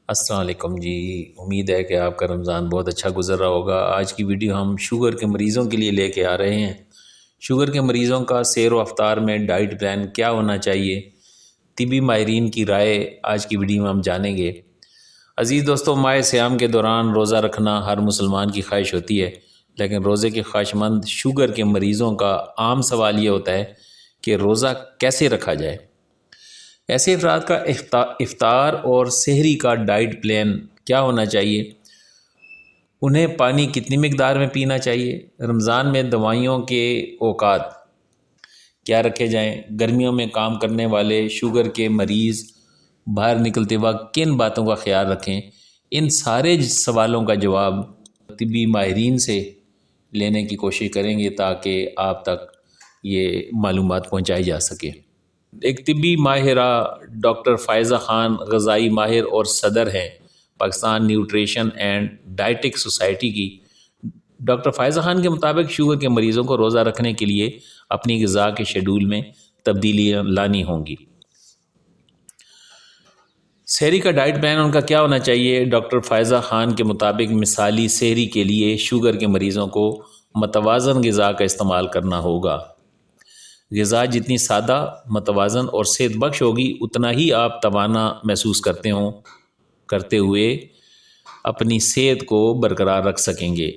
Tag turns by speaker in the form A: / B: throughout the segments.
A: السلام علیکم جی، امید ہے کہ آپ کا رمضان بہت اچھا گزر رہا ہوگا۔ آج کی ویڈیو ہم شوگر کے مریضوں کے لیے لے کے آ رہے ہیں۔ شوگر کے مریضوں کا سیر و افطار میں ڈائٹ پلان کیا ہونا چاہیے، طبی ماہرین کی رائے آج کی ویڈیو میں ہم جانیں گے۔ عزیز دوستو، ماہ صیام کے دوران روزہ رکھنا ہر مسلمان کی خواہش ہوتی ہے، لیکن روزے کے خواہش مند شوگر کے مریضوں کا عام سوال یہ ہوتا ہے کہ روزہ کیسے رکھا جائے۔ ایسے افراد کا افطار اور سحری کا ڈائٹ پلان کیا ہونا چاہیے، انہیں پانی کتنی مقدار میں پینا چاہیے، رمضان میں دوائیوں کے اوقات کیا رکھے جائیں، گرمیوں میں کام کرنے والے شوگر کے مریض باہر نکلتے وقت کن باتوں کا خیال رکھیں، ان سارے سوالوں کا جواب طبی ماہرین سے لینے کی کوشش کریں گے تاکہ آپ تک یہ معلومات پہنچائی جا سکے۔ ایک طبی ماہرہ ڈاکٹر فائزہ خان غذائی ماہر اور صدر ہیں پاکستان نیوٹریشن اینڈ ڈائٹک سوسائٹی کی۔ ڈاکٹر فائزہ خان کے مطابق شوگر کے مریضوں کو روزہ رکھنے کے لیے اپنی غذا کے شیڈول میں تبدیلیاں لانی ہوں گی۔ سحری کا ڈائٹ پلان ان کا کیا ہونا چاہیے۔ ڈاکٹر فائزہ خان کے مطابق مثالی سحری کے لیے شوگر کے مریضوں کو متوازن غذا کا استعمال کرنا ہوگا۔ غذا جتنی سادہ، متوازن اور صحت بخش ہوگی، اتنا ہی آپ توانا محسوس کرتے ہوئے اپنی صحت کو برقرار رکھ سکیں گے۔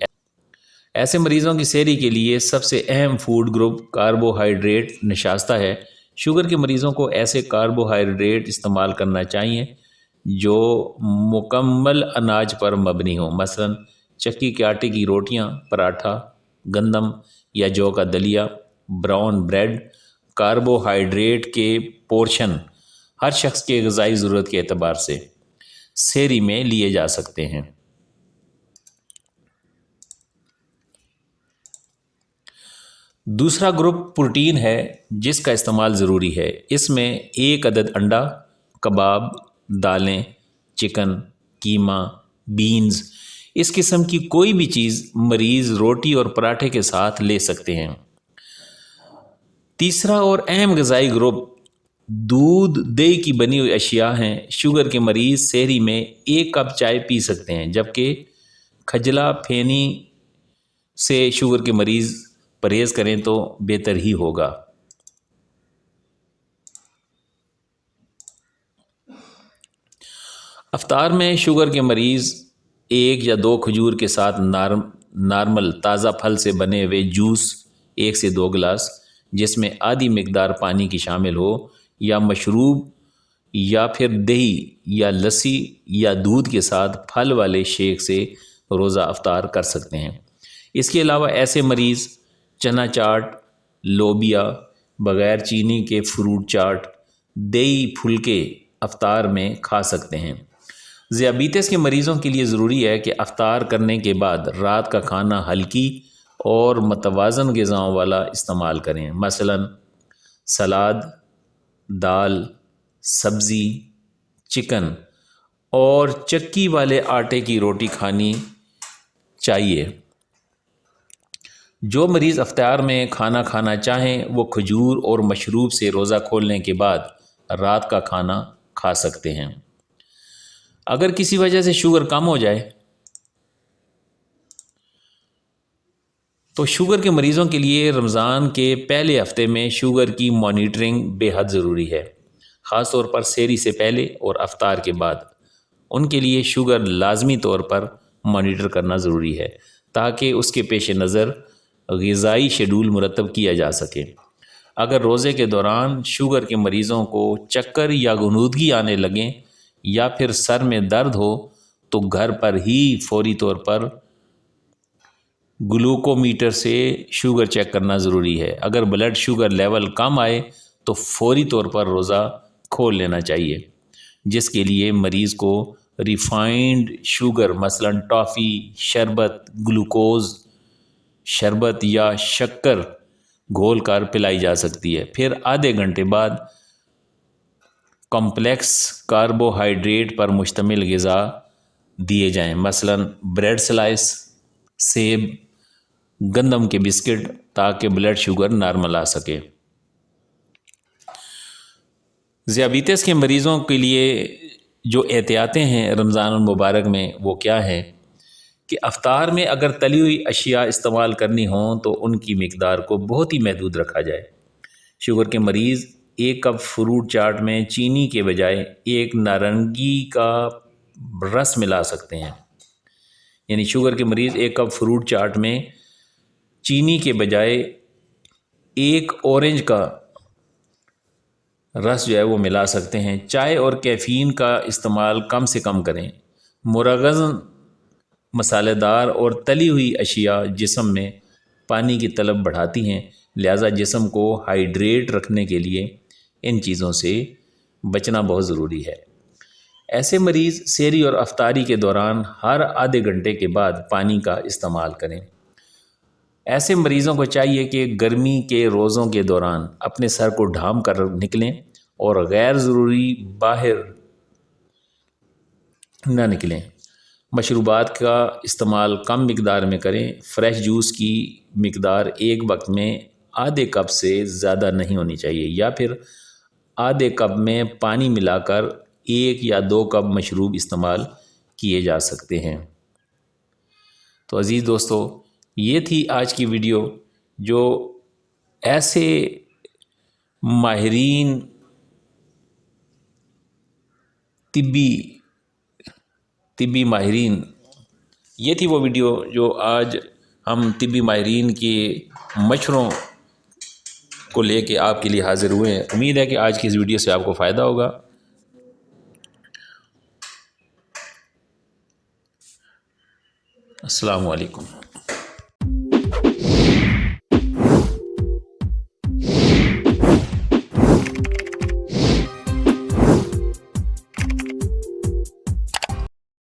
A: ایسے مریضوں کی سحری کے لیے سب سے اہم فوڈ گروپ کاربوہائیڈریٹ نشاستہ ہے۔ شوگر کے مریضوں کو ایسے کاربوہائیڈریٹ استعمال کرنا چاہیے جو مکمل اناج پر مبنی ہوں، مثلا چکی کے آٹے کی روٹیاں، پراٹھا، گندم یا جو کا دلیا، براؤن بریڈ۔ کاربوہائیڈریٹ کے پورشن ہر شخص کے غذائی ضرورت کے اعتبار سے سحری میں لیے جا سکتے ہیں۔ دوسرا گروپ پروٹین ہے جس کا استعمال ضروری ہے۔ اس میں 1 عدد انڈا، کباب، دالیں، چکن، کیما، بینز، اس قسم کی کوئی بھی چیز مریض روٹی اور پراٹھے کے ساتھ لے سکتے ہیں۔ تیسرا اور اہم غذائی گروپ دودھ دہی کی بنی ہوئی اشیاء ہیں۔ شوگر کے مریض سحری میں 1 کپ چائے پی سکتے ہیں، جبکہ کھجلا پھینی سے شوگر کے مریض پرہیز کریں تو بہتر ہی ہوگا۔ افطار میں شوگر کے مریض 1 یا 2 کھجور کے ساتھ نارمل تازہ پھل سے بنے ہوئے جوس 1 سے 2 گلاس، جس میں آدھی مقدار پانی کی شامل ہو، یا مشروب، یا پھر دہی یا لسی یا دودھ کے ساتھ پھل والے شیک سے روزہ افطار کر سکتے ہیں۔ اس کے علاوہ ایسے مریض چنا چاٹ، لوبیا، بغیر چینی کے فروٹ چاٹ، دہی پھلکے افطار میں کھا سکتے ہیں۔ ذیابیطس کے مریضوں کے لیے ضروری ہے کہ افطار کرنے کے بعد رات کا کھانا ہلکی اور متوازن غذاؤں والا استعمال کریں، مثلا سلاد، دال، سبزی، چکن اور چکی والے آٹے کی روٹی کھانی چاہیے۔ جو مریض افطار میں کھانا کھانا چاہیں وہ کھجور اور مشروب سے روزہ کھولنے کے بعد رات کا کھانا کھا سکتے ہیں۔ اگر کسی وجہ سے شوگر کم ہو جائے تو شوگر کے مریضوں کے لیے رمضان کے پہلے ہفتے میں شوگر کی مانیٹرنگ بے حد ضروری ہے، خاص طور پر سحری سے پہلے اور افطار کے بعد۔ ان کے لیے شوگر لازمی طور پر مانیٹر کرنا ضروری ہے تاکہ اس کے پیش نظر غذائی شیڈول مرتب کیا جا سکے۔ اگر روزے کے دوران شوگر کے مریضوں کو چکر یا غنودگی آنے لگیں یا پھر سر میں درد ہو تو گھر پر ہی فوری طور پر گلوکومیٹر سے شوگر چیک کرنا ضروری ہے۔ اگر بلڈ شوگر لیول کم آئے تو فوری طور پر روزہ کھول لینا چاہیے، جس کے لیے مریض کو ریفائنڈ شوگر مثلا ٹافی، شربت، گلوکوز شربت یا شکر گھول کر پلائی جا سکتی ہے۔ پھر آدھے گھنٹے بعد کمپلیکس کاربوہائیڈریٹ پر مشتمل غذا دیے جائیں، مثلا بریڈ سلائس، سیب، گندم کے بسکٹ، تاکہ بلڈ شوگر نارمل آ سکے۔ ذیابیطس کے مریضوں کے لیے جو احتیاطیں ہیں رمضان المبارک میں وہ کیا ہیں کہ افطار میں اگر تلی ہوئی اشیاء استعمال کرنی ہوں تو ان کی مقدار کو بہت ہی محدود رکھا جائے۔ شوگر کے مریض 1 کپ فروٹ چاٹ میں چینی کے بجائے 1 نارنگی کا رس ملا سکتے ہیں، یعنی شوگر کے مریض 1 کپ فروٹ چاٹ میں چینی کے بجائے 1 اورنج کا رس جو ہے وہ ملا سکتے ہیں۔ چائے اور کیفین کا استعمال کم سے کم کریں۔ مرغز، مسالے دار اور تلی ہوئی اشیاء جسم میں پانی کی طلب بڑھاتی ہیں، لہذا جسم کو ہائیڈریٹ رکھنے کے لیے ان چیزوں سے بچنا بہت ضروری ہے۔ ایسے مریض سحری اور افطاری کے دوران ہر آدھے گھنٹے کے بعد پانی کا استعمال کریں۔ ایسے مریضوں کو چاہیے کہ گرمی کے روزوں کے دوران اپنے سر کو ڈھانپ کر نکلیں اور غیر ضروری باہر نہ نکلیں۔ مشروبات کا استعمال کم مقدار میں کریں۔ فریش جوس کی مقدار ایک وقت میں آدھے کپ سے زیادہ نہیں ہونی چاہیے، یا پھر آدھے کپ میں پانی ملا کر 1 یا 2 کپ مشروب استعمال کیے جا سکتے ہیں۔ تو عزیز دوستو، یہ تھی آج کی ویڈیو جو ایسے ماہرین طبی ماہرین یہ تھی وہ ویڈیو جو آج ہم طبی ماہرین کے مشوروں کو لے کے آپ کے لیے حاضر ہوئے ہیں۔ امید ہے کہ آج کی اس ویڈیو سے آپ کو فائدہ ہوگا۔ السلام علیکم۔